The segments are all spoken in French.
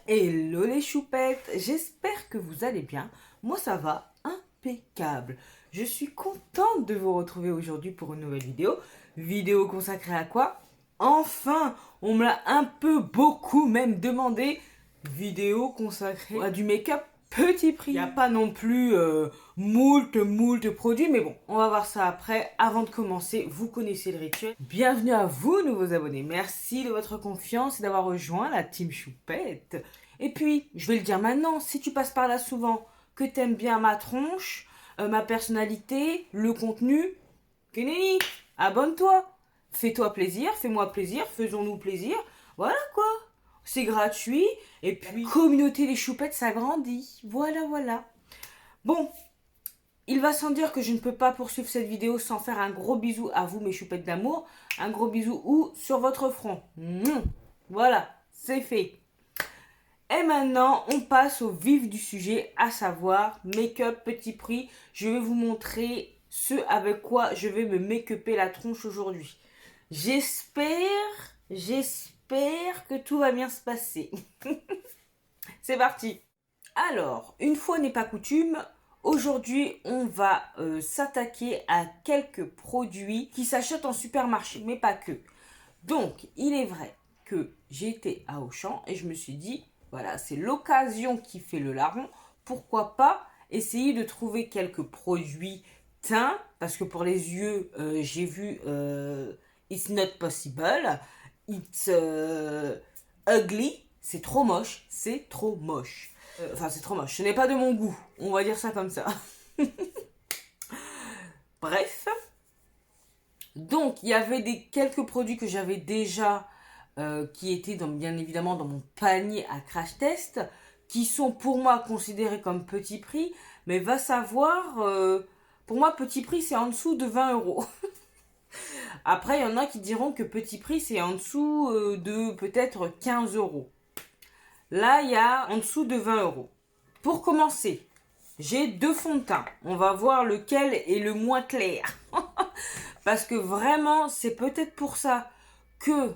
Hello les choupettes, j'espère que vous allez bien. Moi ça va impeccable. Je suis contente de vous retrouver aujourd'hui pour une nouvelle vidéo. Vidéo consacrée à quoi? Enfin, on me l'a un peu beaucoup même demandé. Vidéo consacrée à du make-up petit prix. Il n'y a pas non plus moult produits, mais bon, on va voir ça après. Avant de commencer, vous connaissez le rituel. Bienvenue à vous, nouveaux abonnés. Merci de votre confiance et d'avoir rejoint la team Choupette. Et puis, je vais le dire maintenant, si tu passes par là souvent, que t'aimes bien ma tronche, ma personnalité, le contenu, Kenny, abonne-toi. Fais-toi plaisir, fais-moi plaisir, faisons-nous plaisir. Voilà quoi. C'est gratuit. Et puis, la communauté des choupettes s'agrandit. Voilà. Bon, il va sans dire que je ne peux pas poursuivre cette vidéo sans faire un gros bisou à vous, mes choupettes d'amour. Un gros bisou où? Sur votre front. Voilà, c'est fait. Et maintenant, on passe au vif du sujet, à savoir make-up petit prix. Je vais vous montrer ce avec quoi je vais me make-upper la tronche aujourd'hui. J'espère que tout va bien se passer. C'est parti. Alors, une fois n'est pas coutume, aujourd'hui on va s'attaquer à quelques produits qui s'achètent en supermarché, mais pas que. Donc, il est vrai que j'ai été à Auchan et je me suis dit, voilà, c'est l'occasion qui fait le larron. Pourquoi pas essayer de trouver quelques produits teints, parce que pour les yeux, j'ai vu It's not possible, it's ugly, c'est trop moche, c'est trop moche. Enfin, c'est trop moche, ce n'est pas de mon goût, on va dire ça comme ça. Bref. Donc, il y avait quelques produits que j'avais déjà, qui étaient bien évidemment dans mon panier à crash test, qui sont pour moi considérés comme petit prix, mais va savoir, pour moi petit prix c'est en dessous de 20 euros. Après, il y en a qui diront que petit prix c'est en dessous de peut-être 15 euros. Là, il y a en dessous de 20 euros. Pour commencer, j'ai deux fonds de teint. On va voir lequel est le moins clair. Parce que vraiment, c'est peut-être pour ça que,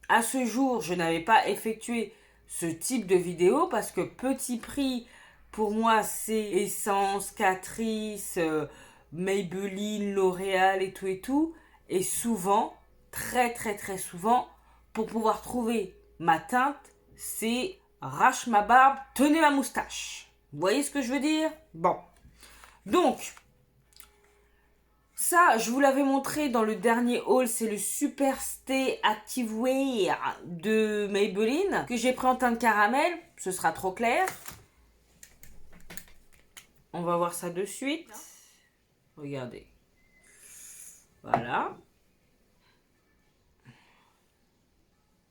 à ce jour, je n'avais pas effectué ce type de vidéo. Parce que petit prix, pour moi, c'est Essence, Catrice, Maybelline, L'Oréal et tout. Et souvent, très souvent, pour pouvoir trouver ma teinte, c'est arrache ma barbe, tenez ma moustache. Vous voyez ce que je veux dire? Bon. Donc, ça, je vous l'avais montré dans le dernier haul, c'est le Super Stay Active Wear de Maybelline, que j'ai pris en teinte caramel, ce sera trop clair. On va voir ça de suite. Regardez. Voilà.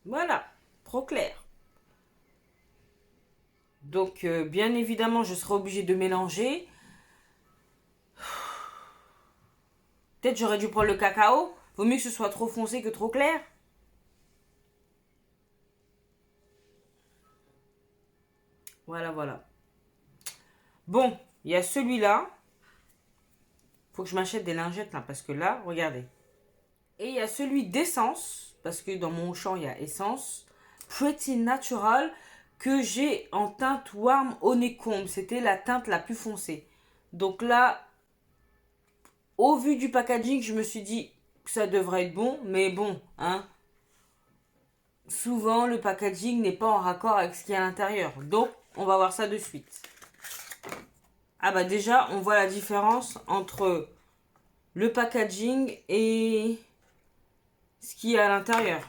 Voilà, trop clair. Donc, bien évidemment, je serai obligée de mélanger. Peut-être j'aurais dû prendre le cacao. Vaut mieux que ce soit trop foncé que trop clair. Voilà. Bon, il y a celui-là. Faut que je m'achète des lingettes là, parce que là, regardez. Et il y a celui d'Essence, parce que dans mon champ, il y a Essence. Pretty Natural, que j'ai en teinte Warm Honeycomb. C'était la teinte la plus foncée. Donc là, au vu du packaging, je me suis dit que ça devrait être bon. Mais bon, hein. Souvent, le packaging n'est pas en raccord avec ce qu'il y a à l'intérieur. Donc, on va voir ça de suite. Ah bah déjà, on voit la différence entre le packaging et ce qu'il y a à l'intérieur.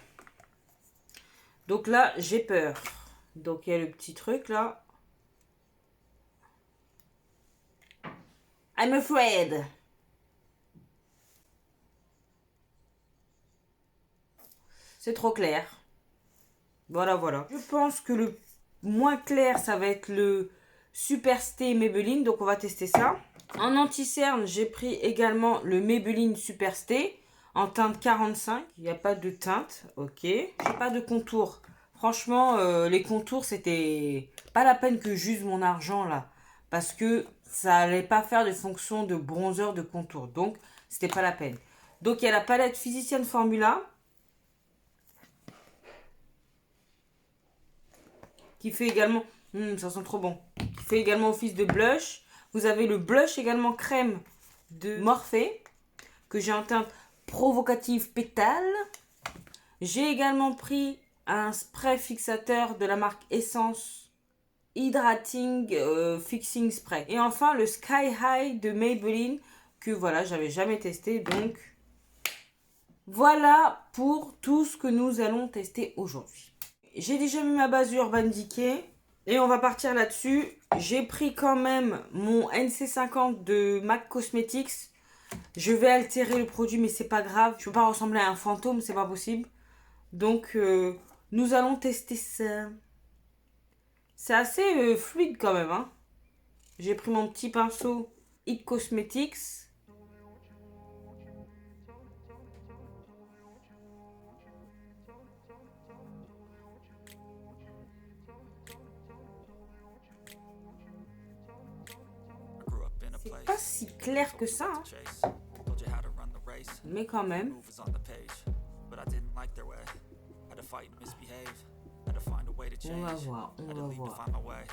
Donc là, j'ai peur. Donc, il y a le petit truc là. I'm afraid. C'est trop clair. Voilà. Je pense que le moins clair, ça va être le Super Stay Maybelline. Donc, on va tester ça. En anti-cerne, j'ai pris également le Maybelline Super Stay en teinte 45. Il n'y a pas de teinte. Ok. J'ai pas de contour. Franchement, les contours, c'était pas la peine que j'use mon argent là. Parce que ça allait pas faire de fonction de bronzer de contour. Donc, c'était pas la peine. Donc, il y a la palette Physician Formula. qui fait également... ça sent trop bon. Qui fait également office de blush. Vous avez le blush également crème de Morphe, que j'ai en teinte provocative pétale. J'ai également pris un spray fixateur de la marque Essence Hydrating Fixing Spray. Et enfin le Sky High de Maybelline, que voilà, j'avais jamais testé. Donc voilà pour tout ce que nous allons tester aujourd'hui. J'ai déjà mis ma base Urban Decay et on va partir là-dessus. J'ai pris quand même mon NC50 de MAC Cosmetics. Je vais altérer le produit, mais c'est pas grave. Je ne peux pas ressembler à un fantôme, c'est pas possible. Donc nous allons tester ça. C'est assez fluide quand même, hein. J'ai pris mon petit pinceau It Cosmetics. C'est pas si clair que ça, hein. Mais quand même. On va voir, on va voir.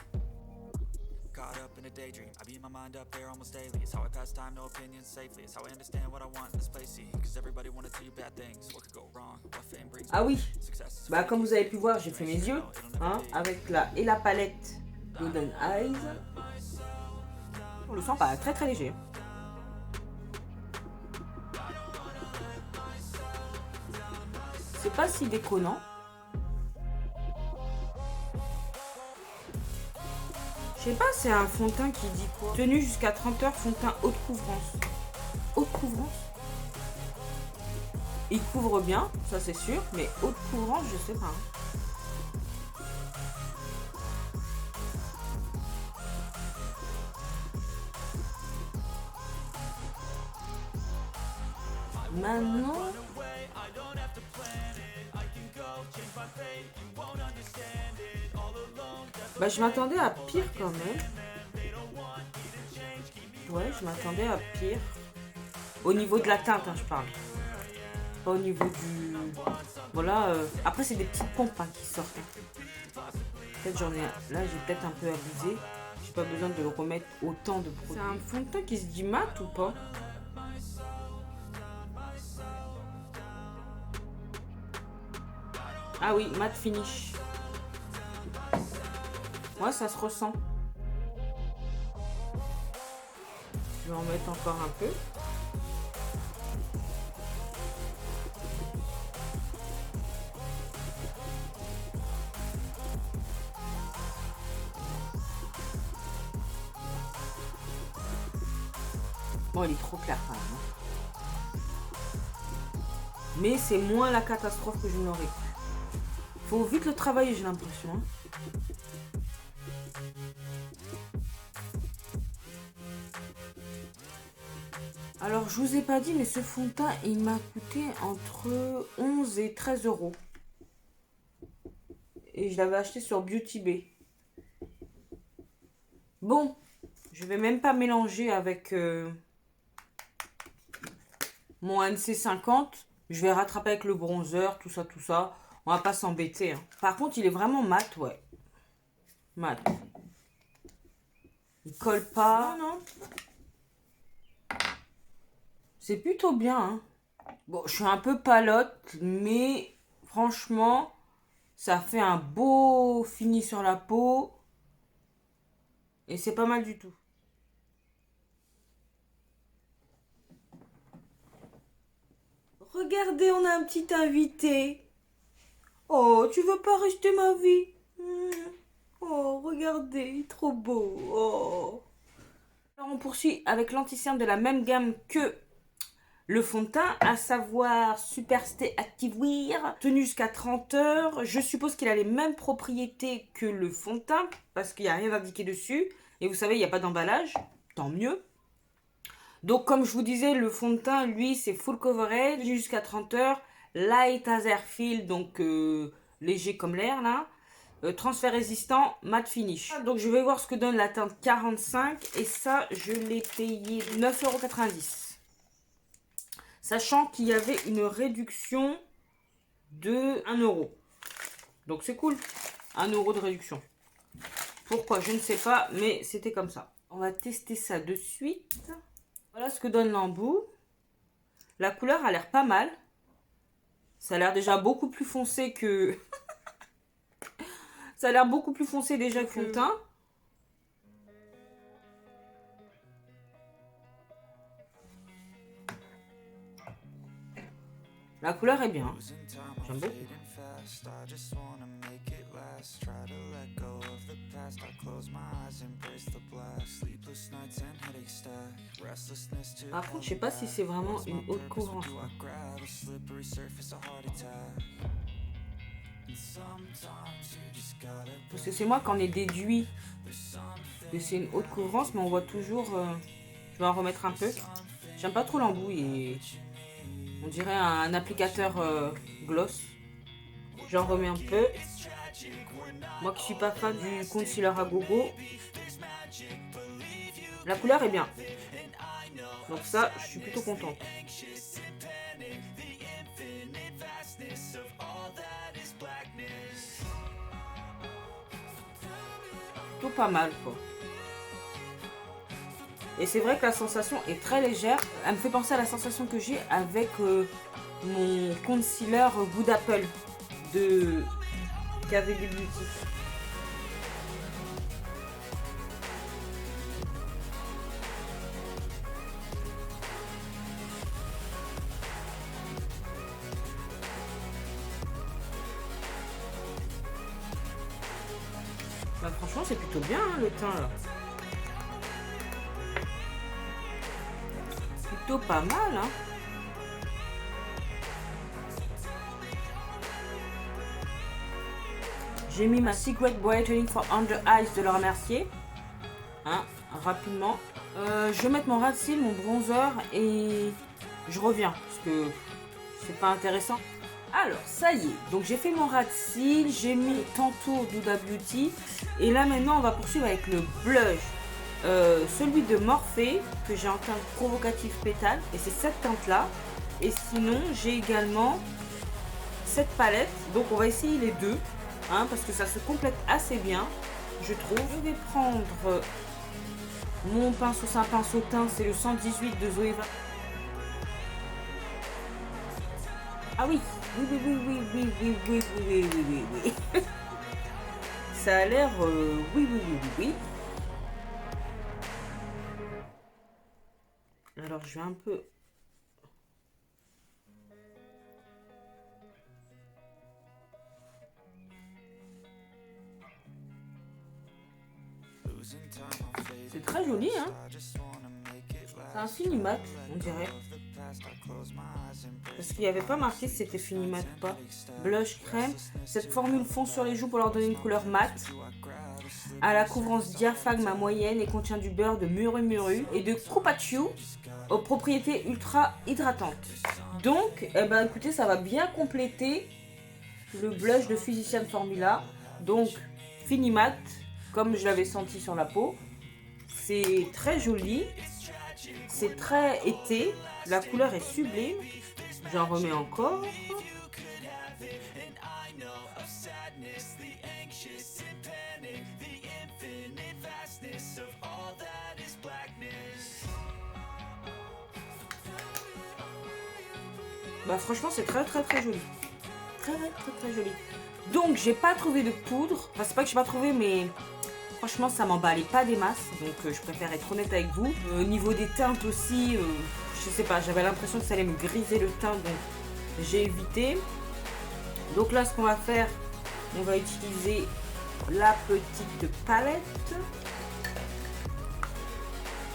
Caught up in a daydream, I beat my mind up there almost daily. It's how I pass time, no opinions safely. It's how I understand what I want in this place. See, cause everybody wanna tell you bad things. What could go wrong? What fame brings. Ah oui. Bah comme vous avez pu voir, j'ai fait mes yeux, hein, avec la palette Golden Eyes. On le sent pas très très léger. C'est pas si déconnant. Je sais pas, c'est un fond de teint qui dit quoi. Tenu jusqu'à 30 heures, fond de teint haute couvrance. Haute couvrance. Il couvre bien, ça c'est sûr, mais haute couvrance, je sais pas. Maintenant... Bah je m'attendais à pire quand même. Ouais, je m'attendais à pire. Au niveau de la teinte, hein, je parle. Pas au niveau du... Voilà, après c'est des petites pompes hein, qui sortent. Peut-être j'en ai... Là j'ai peut-être un peu abusé. J'ai pas besoin de le remettre autant de produits. C'est un fond de teint qui se dit mat ou pas? Ah oui, mat finish. Ouais, ça se ressent. Je vais en mettre encore un peu. Bon, il est trop clair quand même. Mais c'est moins la catastrophe que je n'aurais cru. Faut vite le travailler, j'ai l'impression. Hein. Alors, je vous ai pas dit, mais ce fond de teint, il m'a coûté entre 11 et 13 euros. Et je l'avais acheté sur Beauty Bay. Bon, je vais même pas mélanger avec mon NC50. Je vais rattraper avec le bronzer, tout ça, tout ça. On va pas s'embêter. Hein. Par contre, il est vraiment mat, ouais. Mat. Il colle pas. Non, non. C'est plutôt bien. Hein. Bon, je suis un peu palote, mais franchement, ça fait un beau fini sur la peau. Et c'est pas mal du tout. Regardez, on a un petit invité. Oh, tu veux pas rester ma vie? Oh, regardez, il est trop beau. Oh. Alors, on poursuit avec l'anti-cerne de la même gamme que le fond de teint, à savoir Superstay Active Wear, tenu jusqu'à 30 heures. Je suppose qu'il a les mêmes propriétés que le fond de teint, parce qu'il n'y a rien indiqué dessus. Et vous savez, il n'y a pas d'emballage, tant mieux. Donc, comme je vous disais, le fond de teint, lui, c'est full coverage, jusqu'à 30 heures. Light as air feel, donc léger comme l'air, là. Transfert résistant, matte finish. Donc, je vais voir ce que donne la teinte 45. Et ça, je l'ai payé 9,90 €. Sachant qu'il y avait une réduction de 1 €. Donc c'est cool. 1 € de réduction. Pourquoi, je ne sais pas, mais c'était comme ça. On va tester ça de suite. Voilà ce que donne l'embout. La couleur a l'air pas mal. Ça a l'air déjà beaucoup plus foncé que... Ça a l'air beaucoup plus foncé déjà que le teint. La couleur est bien. J'aime beaucoup. Par contre, je sais pas si c'est vraiment une haute couvrance. Parce que c'est moi qui en ai déduit que c'est une haute couvrance, mais on voit toujours... je vais en remettre un peu. J'aime pas trop l'embout et... On dirait un applicateur gloss. J'en remets un peu. Moi qui suis pas fan du concealer à gogo. La couleur est bien. Donc ça, je suis plutôt contente. Plutôt pas mal quoi. Et c'est vrai que la sensation est très légère. Elle me fait penser à la sensation que j'ai avec mon concealer Goût d'Apple de KVD Beauty. Bah, franchement, c'est plutôt bien hein, le teint là. Plutôt pas mal hein. J'ai mis ma Secret Brightening for Under Eyes de Laura Mercier. Hein, rapidement. Je vais mettre mon ras de cils, mon bronzer et je reviens parce que c'est pas intéressant. Alors, ça y est. Donc, j'ai fait mon ras de cils, j'ai mis tantôt Huda Beauty. Et là, maintenant, on va poursuivre avec le blush. Celui de Morphe que j'ai en teinte provocative pétale. Et c'est cette teinte-là. Et sinon, j'ai également cette palette. Donc, on va essayer les deux. Hein, parce que ça se complète assez bien, je trouve. Je vais prendre mon pinceau, c'est un pinceau teint, c'est le 118 de Zoeva. Ah oui, oui. Ça a l'air, oui. Alors je vais un peu... C'est très joli, hein. C'est un fini mat, on dirait. Parce qu'il n'y avait pas marqué si c'était fini mat ou pas. Blush crème. Cette formule fond sur les joues pour leur donner une couleur mat. À la couvrance diaphragme à moyenne et contient du beurre de muru et de Cupachu aux propriétés ultra hydratantes. Donc, eh ben, écoutez, ça va bien compléter le blush de Physician Formula. Donc, fini mat, comme je l'avais senti sur la peau. C'est très joli, c'est très été, la couleur est sublime. J'en remets encore. Bah franchement c'est très joli. Très joli. Donc j'ai pas trouvé de poudre. Enfin c'est pas que j'ai pas trouvé mais... Franchement, ça m'emballait pas des masses, donc je préfère être honnête avec vous. Au niveau des teintes aussi, je sais pas, j'avais l'impression que ça allait me griser le teint, donc j'ai évité. Donc là, ce qu'on va faire, on va utiliser la petite palette.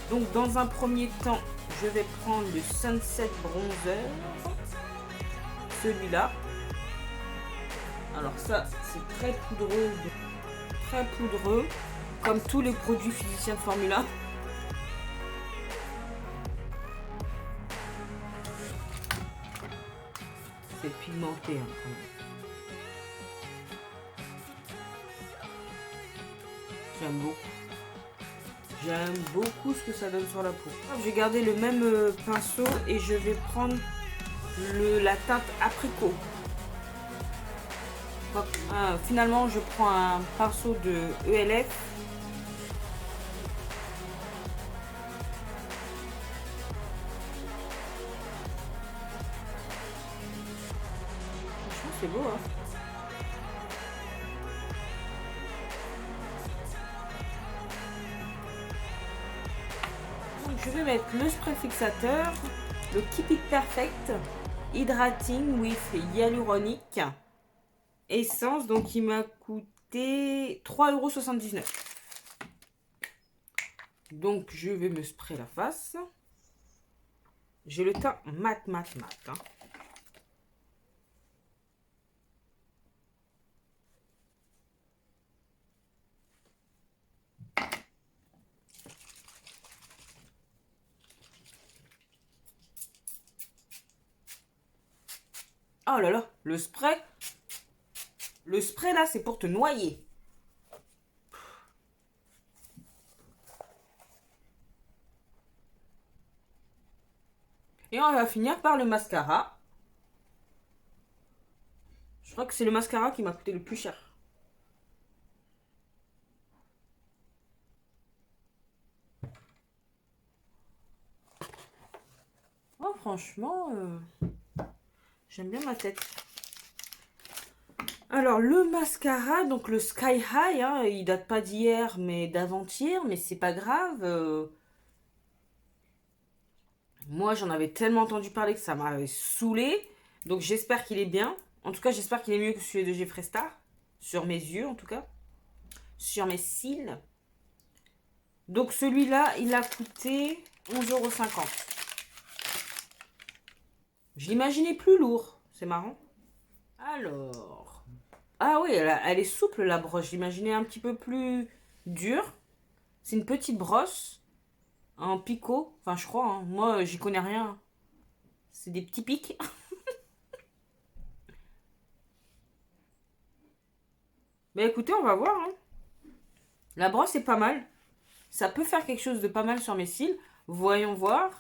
Donc dans un premier temps, je vais prendre le Sunset Bronzer, celui-là. Alors ça, c'est très poudreux. Comme tous les produits Physician Formula. C'est pigmenté hein, quand même. J'aime beaucoup ce que ça donne sur la peau. Je vais garder le même pinceau et je vais prendre la teinte apricot. Finalement, je prends un pinceau de ELF. Franchement, c'est beau, hein. Donc, je vais mettre le spray fixateur, le Keep It Perfect Hydrating with Hyaluronic Essence. Donc, il m'a coûté 3,79 €. Donc, je vais me sprayer la face. J'ai le teint mat. Hein. Oh là là, le spray. Le spray là, c'est pour te noyer. Et on va finir par le mascara. Je crois que c'est le mascara qui m'a coûté le plus cher. Oh, franchement, j'aime bien ma tête. Alors, le mascara, donc le Sky High, hein, il date pas d'hier, mais d'avant-hier, mais c'est pas grave. Moi, j'en avais tellement entendu parler que ça m'avait saoulé. Donc, j'espère qu'il est bien. En tout cas, j'espère qu'il est mieux que celui de Jeffree Star. Sur mes yeux, en tout cas. Sur mes cils. Donc, celui-là, il a coûté 11,50 €. Je l'imaginais plus lourd. C'est marrant. Alors. Ah oui, elle est souple, la brosse. J'imaginais un petit peu plus dure. C'est une petite brosse. En picot. Enfin, je crois. Hein. Moi, j'y connais rien. C'est des petits pics. Bah écoutez, on va voir. Hein. La brosse est pas mal. Ça peut faire quelque chose de pas mal sur mes cils. Voyons voir.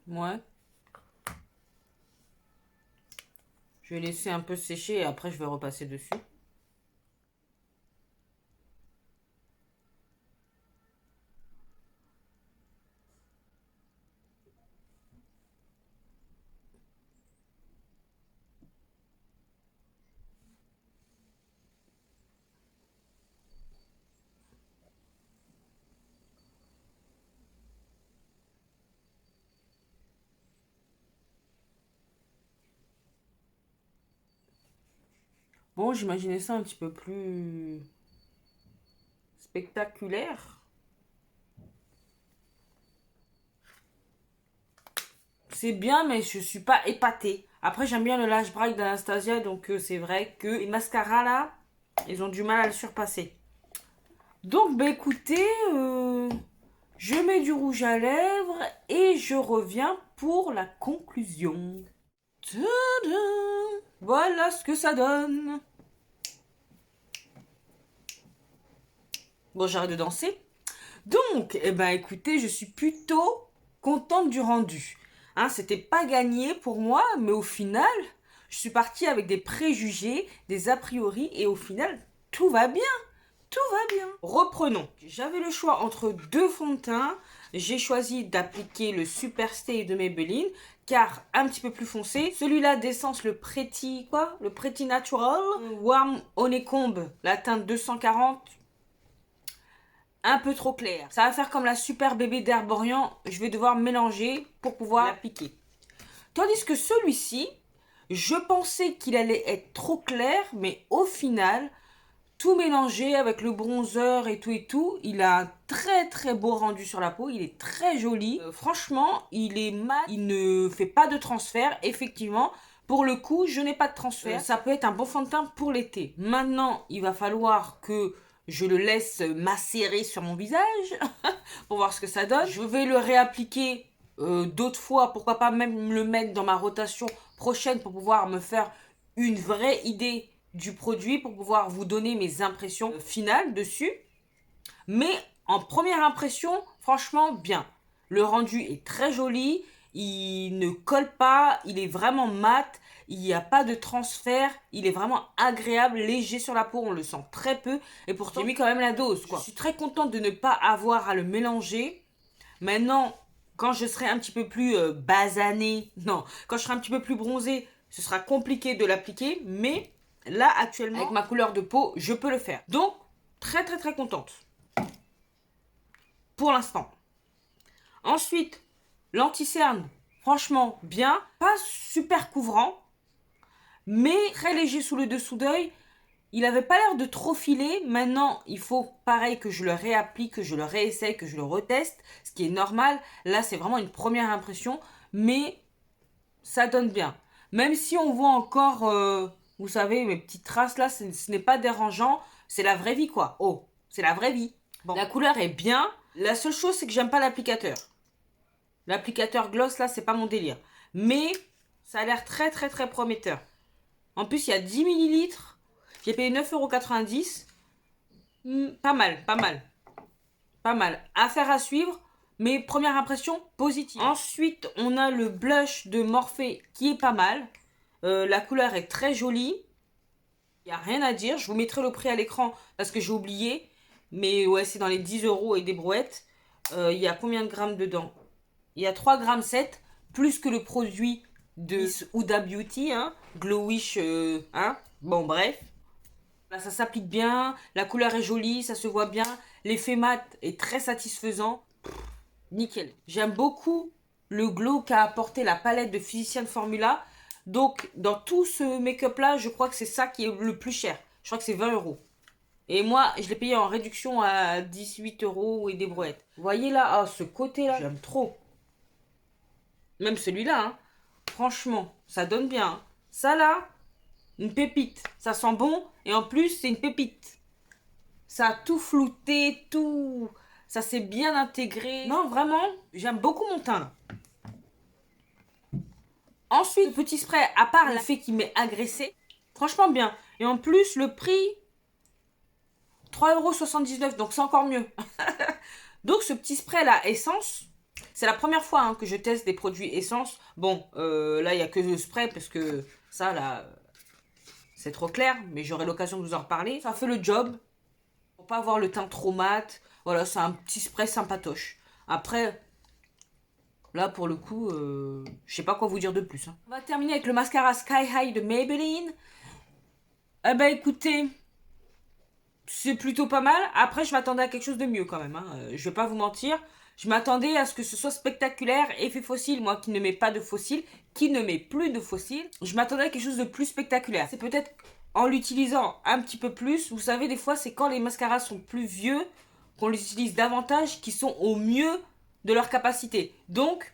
Ouais. Je vais laisser un peu sécher et après je vais repasser dessus. Bon, j'imaginais ça un petit peu plus spectaculaire. C'est bien, mais je suis pas épatée. Après, j'aime bien le Lash Bright d'Anastasia, donc c'est vrai que les mascaras là, ils ont du mal à le surpasser. Donc, bah écoutez, je mets du rouge à lèvres et je reviens pour la conclusion. Tadam! Voilà ce que ça donne. Bon, j'arrête de danser. Donc, eh ben, écoutez, je suis plutôt contente du rendu. Hein, c'était pas gagné pour moi, mais au final, je suis partie avec des préjugés, des a priori, et au final, tout va bien. Tout va bien. Reprenons. J'avais le choix entre deux fonds de teint. J'ai choisi d'appliquer le Superstay de Maybelline, car un petit peu plus foncé. Celui-là d'essence, le Pretty, quoi? Le Pretty Natural. Warm Honeycomb, la teinte 240. Un peu trop clair. Ça va faire comme la super bébé d'Herborian. Je vais devoir mélanger pour pouvoir l'appliquer. Tandis que celui-ci, je pensais qu'il allait être trop clair, mais au final, tout mélangé avec le bronzer et tout, il a un très très beau rendu sur la peau. Il est très joli. Franchement, il est mat. Il ne fait pas de transfert. Effectivement, pour le coup, je n'ai pas de transfert. Ça peut être un bon fond de teint pour l'été. Maintenant, il va falloir que je le laisse macérer sur mon visage pour voir ce que ça donne. Je vais le réappliquer d'autres fois, pourquoi pas même le mettre dans ma rotation prochaine pour pouvoir me faire une vraie idée du produit, pour pouvoir vous donner mes impressions finales dessus. Mais en première impression, franchement bien. Le rendu est très joli, il ne colle pas, il est vraiment mat, il n'y a pas de transfert, il est vraiment agréable, léger sur la peau, on le sent très peu. Et pourtant, j'ai mis quand même la dose, quoi. Je suis très contente de ne pas avoir à le mélanger. Maintenant, quand je serai un petit peu plus basanée, non, quand je serai un petit peu plus bronzée, ce sera compliqué de l'appliquer. Mais là, actuellement, avec ma couleur de peau, je peux le faire. Donc, très très très contente. Pour l'instant. Ensuite, l'anti-cerne, franchement bien, pas super couvrant, mais très léger sous le dessous d'œil. Il avait pas l'air de trop filer. Maintenant, il faut pareil que je le réapplique, que je le réessaye, que je le reteste, ce qui est normal. Là, c'est vraiment une première impression, mais ça donne bien. Même si on voit encore, vous savez, mes petites traces là, ce n'est pas dérangeant. C'est la vraie vie, quoi. Oh, c'est la vraie vie. Bon. La couleur est bien. La seule chose, c'est que j'aime pas l'applicateur. L'applicateur gloss, là, c'est pas mon délire. Mais ça a l'air très, très, très prometteur. En plus, il y a 10 millilitres. J'ai payé 9,90 €. Pas mal, pas mal. Pas mal. Affaire à suivre. Mais première impression, positive. Ensuite, on a le blush de Morphe qui est pas mal. La couleur est très jolie. Il n'y a rien à dire. Je vous mettrai le prix à l'écran parce que j'ai oublié. Mais ouais, c'est dans les 10 € et des brouettes. Il y a combien de grammes dedans? Il y a 3,7 g, plus que le produit de Miss Huda Beauty, hein, Glowish, hein. Bon, bref. Là, ça s'applique bien, la couleur est jolie, ça se voit bien. L'effet mat est très satisfaisant. Nickel. J'aime beaucoup le glow qu'a apporté la palette de Physicians Formula. Donc, dans tout ce make-up là, je crois que c'est ça qui est le plus cher. Je crois que c'est 20 €. Et moi, je l'ai payé en réduction à 18 € et des brouettes. Vous voyez là, ah, ce côté-là, j'aime trop. Même celui-là, hein. Franchement, ça donne bien. Hein. Ça là, une pépite. Ça sent bon et en plus, c'est une pépite. Ça a tout flouté, tout... Ça s'est bien intégré. Non, vraiment, j'aime beaucoup mon teint. Là. Ensuite, le petit spray, à part l'effet qui m'est agressé, franchement bien. Et en plus, le prix, 3,79 €, donc c'est encore mieux. Donc ce petit spray là, Essence, c'est la première fois hein, que je teste des produits Essence. Bon, là il n'y a que le spray parce que ça là, c'est trop clair, mais j'aurai l'occasion de vous en reparler. Ça fait le job, pour pas avoir le teint trop mat. Voilà, c'est un petit spray sympatoche. Après, là pour le coup, je sais pas quoi vous dire de plus. Hein. On va terminer avec le mascara Sky High de Maybelline. Eh ben écoutez... C'est plutôt pas mal. Après, je m'attendais à quelque chose de mieux quand même. Hein. Je vais pas vous mentir. Je m'attendais à ce que ce soit spectaculaire. Effet fossile, moi qui ne mets pas de fossile, qui ne mets plus de fossile. Je m'attendais à quelque chose de plus spectaculaire. C'est peut-être en l'utilisant un petit peu plus. Vous savez, des fois, c'est quand les mascaras sont plus vieux, qu'on les utilise davantage, qui sont au mieux de leur capacité. Donc,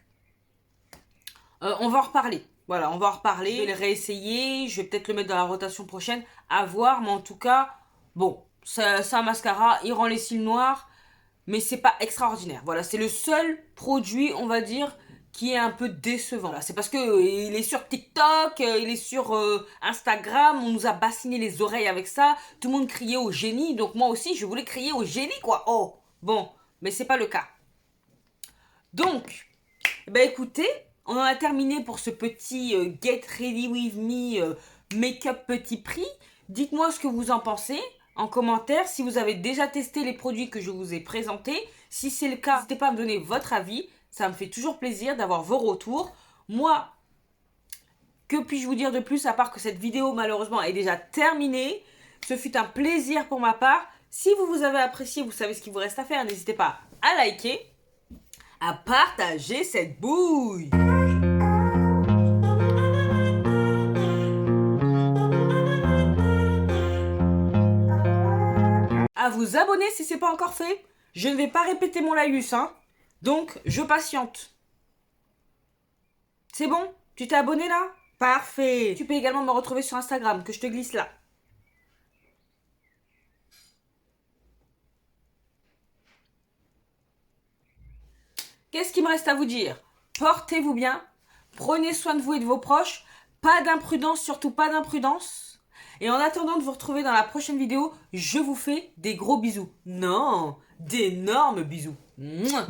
on va en reparler. Voilà, on va en reparler. Je vais le réessayer. Je vais peut-être le mettre dans la rotation prochaine. À voir, mais en tout cas, bon... C'est un mascara, il rend les cils noirs, mais c'est pas extraordinaire. Voilà, c'est le seul produit, on va dire, qui est un peu décevant. Voilà, c'est parce que il est sur TikTok, il est sur Instagram, on nous a bassiné les oreilles avec ça. Tout le monde criait au génie, donc moi aussi, je voulais crier au génie, quoi. Oh, bon, mais c'est pas le cas. Donc, ben écoutez, on en a terminé pour ce petit Get Ready With Me make-up petit prix. Dites-moi ce que vous en pensez. En commentaire, si vous avez déjà testé les produits que je vous ai présentés. Si c'est le cas, n'hésitez pas à me donner votre avis. Ça me fait toujours plaisir d'avoir vos retours. Moi, que puis-je vous dire de plus à part que cette vidéo malheureusement est déjà terminée. Ce fut un plaisir pour ma part. Si vous avez apprécié, vous savez ce qu'il vous reste à faire. N'hésitez pas à liker, à partager cette bouille. À vous abonner si c'est pas encore fait. Je ne vais pas répéter mon laïus, hein. Donc, je patiente. C'est bon? Tu t'es abonné là? Parfait. Tu peux également me retrouver sur Instagram, que je te glisse là. Qu'est-ce qu'il me reste à vous dire? Portez-vous bien, prenez soin de vous et de vos proches, pas d'imprudence, surtout pas d'imprudence. Et en attendant de vous retrouver dans la prochaine vidéo, je vous fais des gros bisous. Non, d'énormes bisous. Mouah.